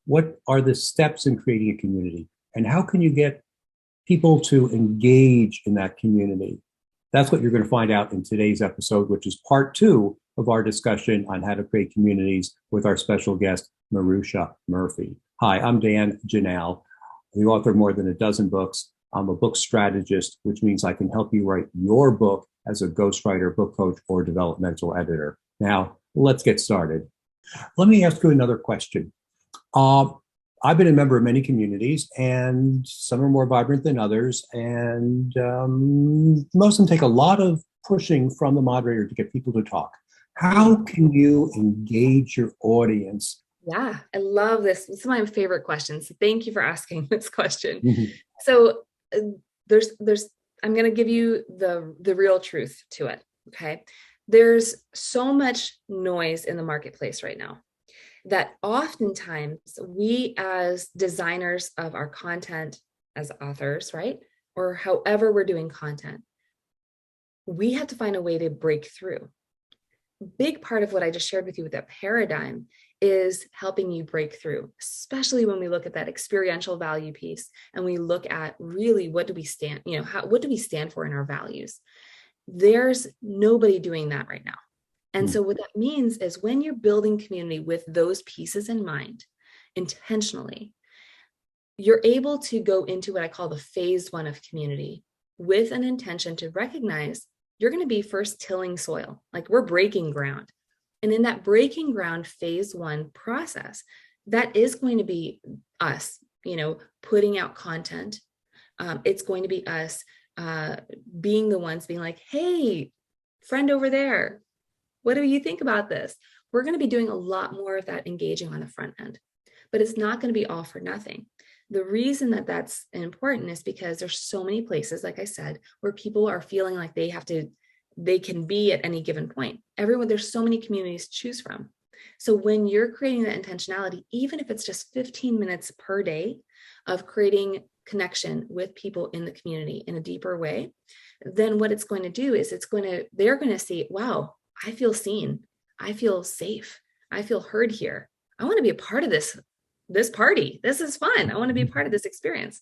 what are the steps in creating a community, and how can you get people to engage in that community? That's what you're going to find out in today's episode, which is part 2 of our discussion on how to create communities with our special guest, Maruxa Murphy. Hi, I'm Dan Janal, the author of more than a dozen books. I'm a book strategist, which means I can help you write your book as a ghostwriter, book coach, or developmental editor. Now, let's get started. Let me ask you another question. I've been a member of many communities, and some are more vibrant than others, and most of them take a lot of pushing from the moderator to get people to talk. How can you engage your audience? Yeah, I love this. This is my favorite question. So thank you for asking this question. Mhm. So I'm going to give you the real truth to it. Okay. There's so much noise in the marketplace right now that oftentimes we, as designers of our content, as authors, right? Or however we're doing content, we have to find a way to break through. Big part of what I just shared with you with that paradigm is helping you break through, especially when we look at that experiential value piece and we look at really what do we stand, what do we stand for in our values? There's nobody doing that right now. And so what that means is when you're building community with those pieces in mind, intentionally, you're able to go into what I call the phase 1 of community with an intention to recognize you're going to be first tilling soil, like we're breaking ground. And in that breaking ground phase 1 process, that is going to be us, putting out content. It's going to be us being the ones being like, hey, friend over there, what do you think about this? We're going to be doing a lot more of that engaging on the front end, but it's not going to be all for nothing. The reason that that's important is because there's so many places, like I said, where people are feeling like they can be at any given point. There's so many communities to choose from. So when you're creating that intentionality, even if it's just 15 minutes per day of creating connection with people in the community in a deeper way, then what it's going to do is they're going to see, wow, I feel seen. I feel safe. I feel heard here. I want to be a part of this party. This is fun. I want to be a part of this experience.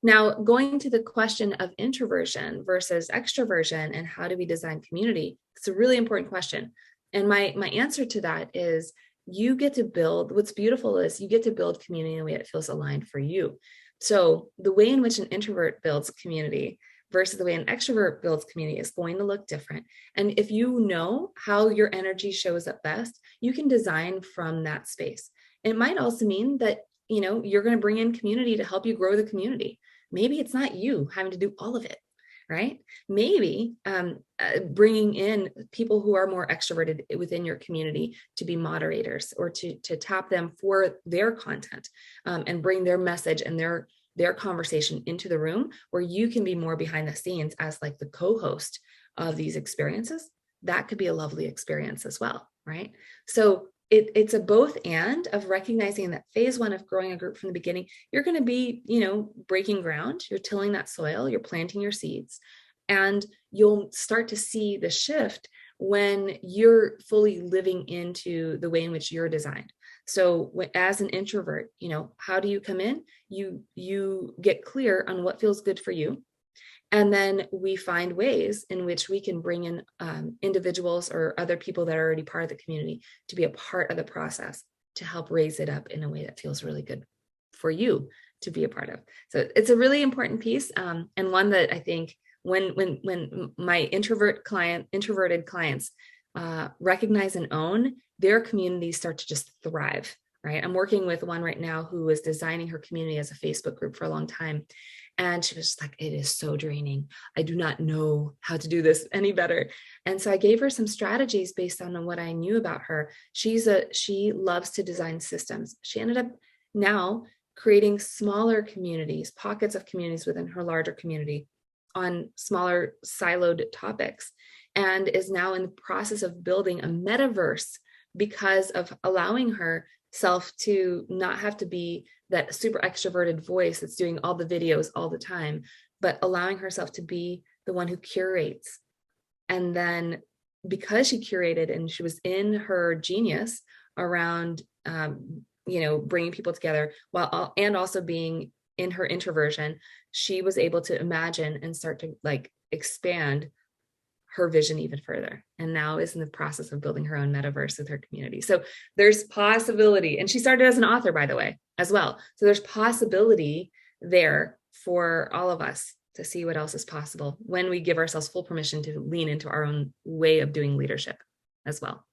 Now, going to the question of introversion versus extroversion and how do we design community, it's a really important question. And my answer to that is you get to build, what's beautiful is you get to build community in a way that feels aligned for you. So the way in which an introvert builds community versus the way an extrovert builds community is going to look different. And if you know how your energy shows up best, you can design from that space. It might also mean that, you're going to bring in community to help you grow the community. Maybe it's not you having to do all of it, right? Maybe bringing in people who are more extroverted within your community to be moderators or to tap them for their content and bring their message and their conversation into the room where you can be more behind the scenes as like the co-host of these experiences. That could be a lovely experience as well, right? So it's a both and of recognizing that phase 1 of growing a group from the beginning, you're going to be, breaking ground, you're tilling that soil, you're planting your seeds, and you'll start to see the shift when you're fully living into the way in which you're designed. So as an introvert, how do you come in? You get clear on what feels good for you. And then we find ways in which we can bring in individuals or other people that are already part of the community to be a part of the process to help raise it up in a way that feels really good for you to be a part of. So it's a really important piece and one that I think when my introverted clients recognize and own, their communities start to just thrive, right? I'm working with one right now who is designing her community as a Facebook group for a long time. And she was just like, it is so draining. I do not know how to do this any better. And so I gave her some strategies based on what I knew about her. She loves to design systems. She ended up now creating smaller communities, pockets of communities within her larger community on smaller siloed topics, and is now in the process of building a metaverse because of allowing herself to not have to be that super extroverted voice that's doing all the videos all the time, but allowing herself to be the one who curates. And then because she curated and she was in her genius around bringing people together while, and also being in her introversion, she was able to imagine and start to like expand her vision even further, and now is in the process of building her own metaverse with her community. So there's possibility, and she started as an author, by the way, as well. So there's possibility there for all of us to see what else is possible when we give ourselves full permission to lean into our own way of doing leadership as well.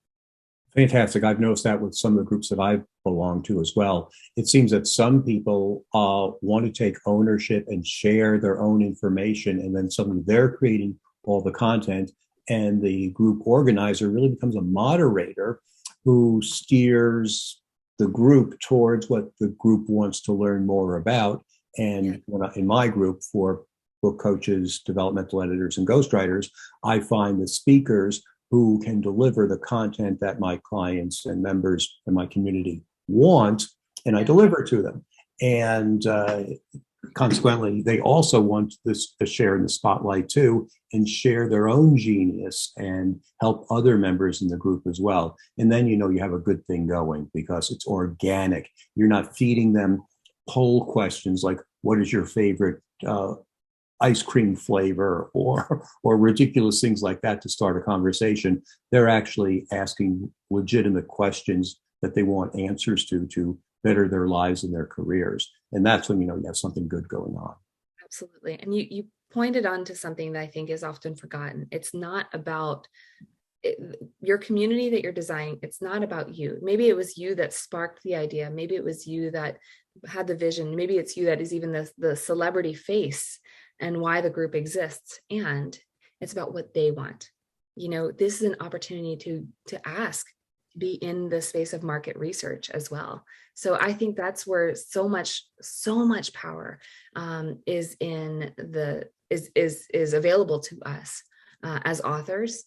Fantastic. I've noticed that with some of the groups that I belong to as well. It seems that some people want to take ownership and share their own information, and then suddenly they're creating all the content, and the group organizer really becomes a moderator who steers the group towards what the group wants to learn more about. And in my group for book coaches, developmental editors, and ghostwriters, I find the speakers who can deliver the content that my clients and members in my community want, and I deliver to them. And consequently, they also want this to share in the spotlight too, and share their own genius and help other members in the group as well. And then, you have a good thing going because it's organic. You're not feeding them poll questions like, what is your favorite ice cream flavor or ridiculous things like that to start a conversation. They're actually asking legitimate questions that they want answers to better their lives and their careers. And that's when, you have something good going on. Absolutely. And you pointed on to something that I think is often forgotten. It's not about your community that you're designing. It's not about you. Maybe it was you that sparked the idea. Maybe it was you that had the vision. Maybe it's you that is even the celebrity face and why the group exists. And it's about what they want. This is an opportunity to ask, to be in the space of market research as well. So I think that's where so much power is available to us as authors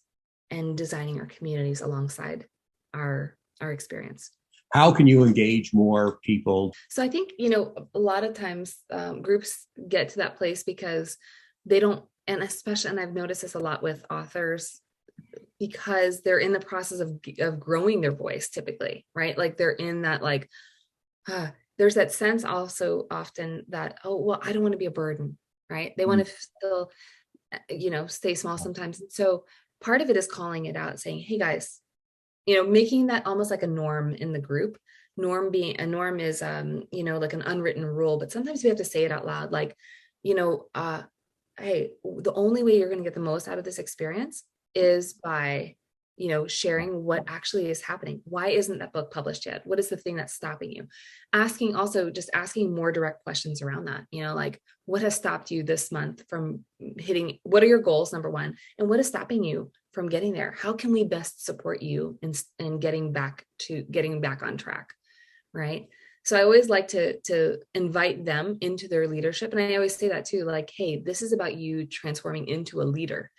and designing our communities alongside our experience. How can you engage more people? So I think, a lot of times groups get to that place because they don't, and I've noticed this a lot with authors, because they're in the process of growing their voice typically, right? Like they're in that, there's that sense also often that, oh, well, I don't want to be a burden, right? They want to still, stay small sometimes. And so part of it is calling it out, saying, hey guys, making that almost like a norm in the group. Norm is, like an unwritten rule, but sometimes we have to say it out loud. Like, hey, the only way you're going to get the most out of this experience is by, sharing what actually is happening. Why isn't that book published yet? What is the thing that's stopping you? Asking more direct questions around that, like what has stopped you this month from hitting, what are your goals, number one, and what is stopping you from getting there? How can we best support you in getting back on track, right? So I always like to invite them into their leadership. And I always say that too, like, hey, this is about you transforming into a leader.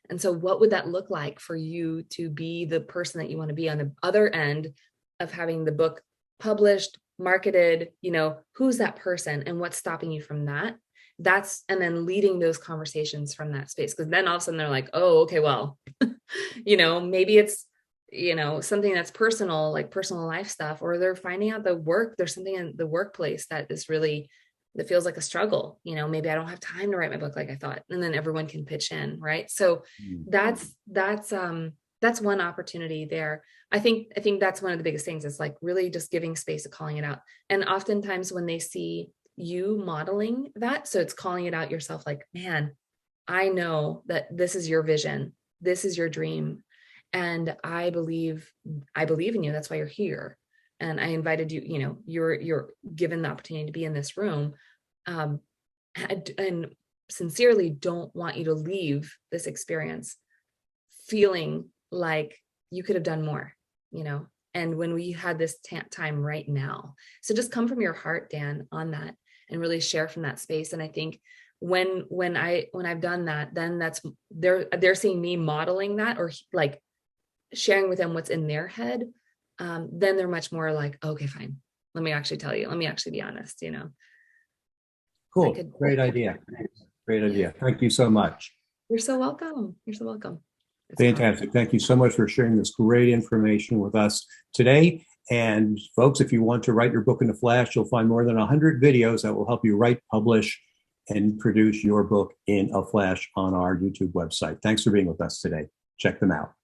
And so what would that look like for you to be the person that you want to be on the other end of having the book published, marketed, who's that person and what's stopping you from that? And then leading those conversations from that space. Because then all of a sudden they're like, oh, okay, well, maybe it's, something that's personal, like personal life stuff, or they're finding out there's something in the workplace that feels like a struggle. Maybe I don't have time to write my book like I thought, and then everyone can pitch in, right? So that's one opportunity there. I think that's one of the biggest things. Is like really just giving space to calling it out. And oftentimes when they see you modeling that, so it's calling it out yourself, like, man, I know that this is your vision, this is your dream, and I believe in you. That's why you're here. And I invited you, you're given the opportunity to be in this room, and sincerely don't want you to leave this experience feeling like you could have done more, and when we had this time right now. So just come from your heart, Dan, on that, and really share from that space. And I think when I've done that, then they're seeing me modeling that, or like sharing with them what's in their head. Then they're much more like, okay, fine. Let me actually tell you. Let me actually be honest, Cool. Great idea. Great idea. Thank you so much. You're so welcome. It's fantastic. Thank you so much for sharing this great information with us today. And folks, if you want to write your book in a flash, you'll find more than 100 videos that will help you write, publish, and produce your book in a flash on our YouTube website. Thanks for being with us today. Check them out.